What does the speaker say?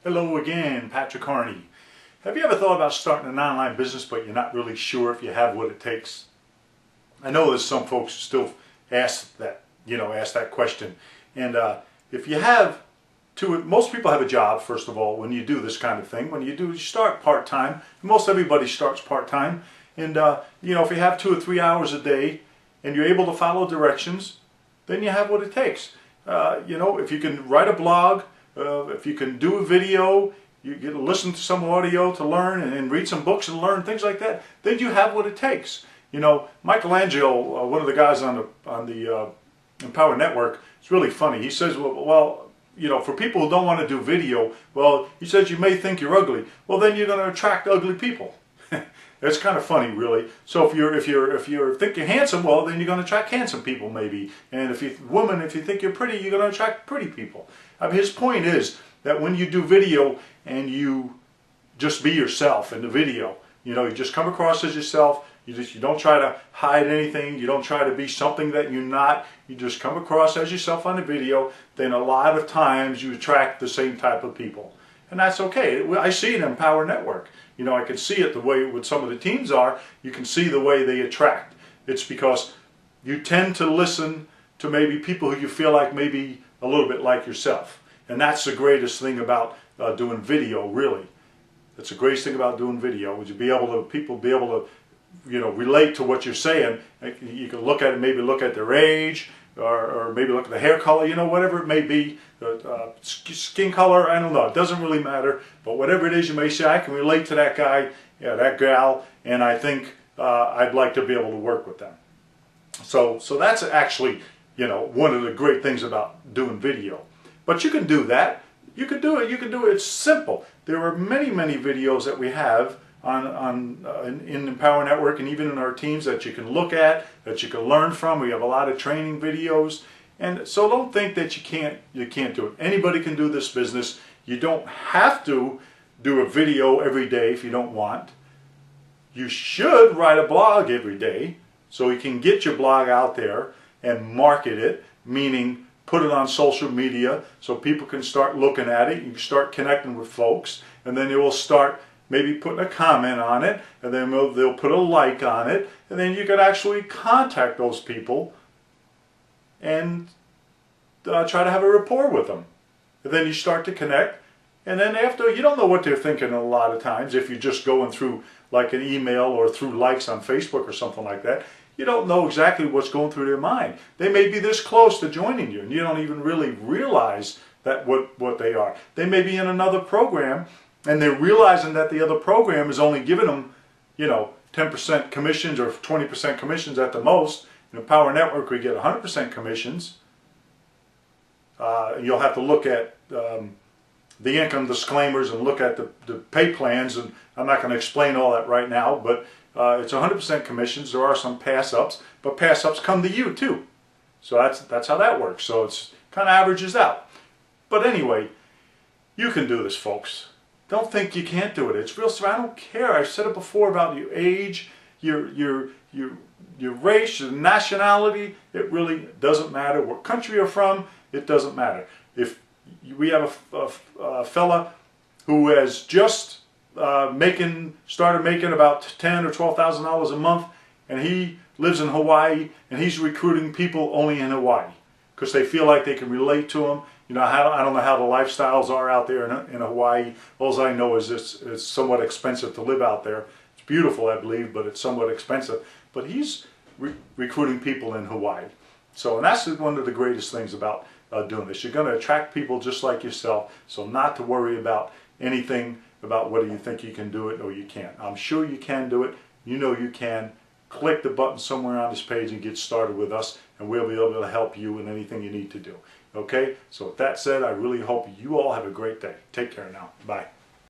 Hello again, Patrick Harney. Have you ever thought about starting an online business but you're not really sure if you have what it takes? I know there's some folks who still ask that question. And if you have most people have a job, first of all, when you do this kind of thing. When you start part-time. Most everybody starts part-time. And if you have 2 or 3 hours a day and you're able to follow directions, then you have what it takes. If you can write a blog, if you can do a video, you get to listen to some audio to learn and read some books and learn things like that, then you have what it takes. Michelangelo, one of the guys on the Empower Network, it's really funny. He says, for people who don't want to do video, he says you may think you're ugly. Well, then you're going to attract ugly people. It's kind of funny, really. So if you think you're handsome, well, then you're going to attract handsome people, maybe. And if you think you're pretty, you're going to attract pretty people. I mean, his point is that when you do video and you just be yourself in the video, you just come across as yourself. You don't try to hide anything. You don't try to be something that you're not. You just come across as yourself on the video. Then a lot of times you attract the same type of people. And that's okay. I see it in Empower Network. I can see it the way what some of the teams are. You can see the way they attract. It's because you tend to listen to maybe people who you feel like maybe a little bit like yourself. And that's the greatest thing about doing video, really. That's the greatest thing about doing video, is people be able to relate to what you're saying. You can look at it, maybe look at their age, or maybe look at the hair color, whatever it may be, skin color, I don't know, it doesn't really matter, but whatever it is, you may say, I can relate to that guy, that gal, and I think I'd like to be able to work with them. So that's actually, one of the great things about doing video. But you can do that. You can do it. It's simple. There are many videos that we have in Empower Network and even in our teams that you can look at, that you can learn from. We have a lot of training videos, and so don't think that you can't do it. Anybody can do this business. You don't have to do a video every day if you don't want. You should write a blog every day so you can get your blog out there and market it, meaning put it on social media so people can start looking at it. You can start connecting with folks, and then you will start maybe putting a comment on it, and then they'll put a like on it, and then you can actually contact those people and try to have a rapport with them. And then you start to connect, and then after, you don't know what they're thinking a lot of times if you're just going through like an email or through likes on Facebook or something like that. You don't know exactly what's going through their mind. They may be this close to joining you, and you don't even really realize that what they are. They may be in another program, and they're realizing that the other program is only giving them, 10% commissions or 20% commissions at the most. In the Power Network, we get 100% commissions. You'll have to look at the income disclaimers and look at the pay plans, and I'm not going to explain all that right now, but it's 100% commissions. There are some pass-ups, but pass-ups come to you too. So that's how that works. So it's kind of averages out. But anyway, you can do this, folks. Don't think you can't do it. It's real simple. I don't care. I've said it before about your age, your race, your nationality. It really doesn't matter. What country you're from, it doesn't matter. If we have a fella who has just started making about $10,000 or $12,000 a month, and he lives in Hawaii, and he's recruiting people only in Hawaii because they feel like they can relate to him. I don't know how the lifestyles are out there in Hawaii. All I know is it's somewhat expensive to live out there. It's beautiful, I believe, but it's somewhat expensive. But he's recruiting people in Hawaii. And that's one of the greatest things about doing this. You're going to attract people just like yourself, so not to worry about anything about whether you think you can do it or you can't. I'm sure you can do it. You know you can. Click the button somewhere on this page and get started with us, and we'll be able to help you in anything you need to do. Okay? So with that said, I really hope you all have a great day. Take care now. Bye.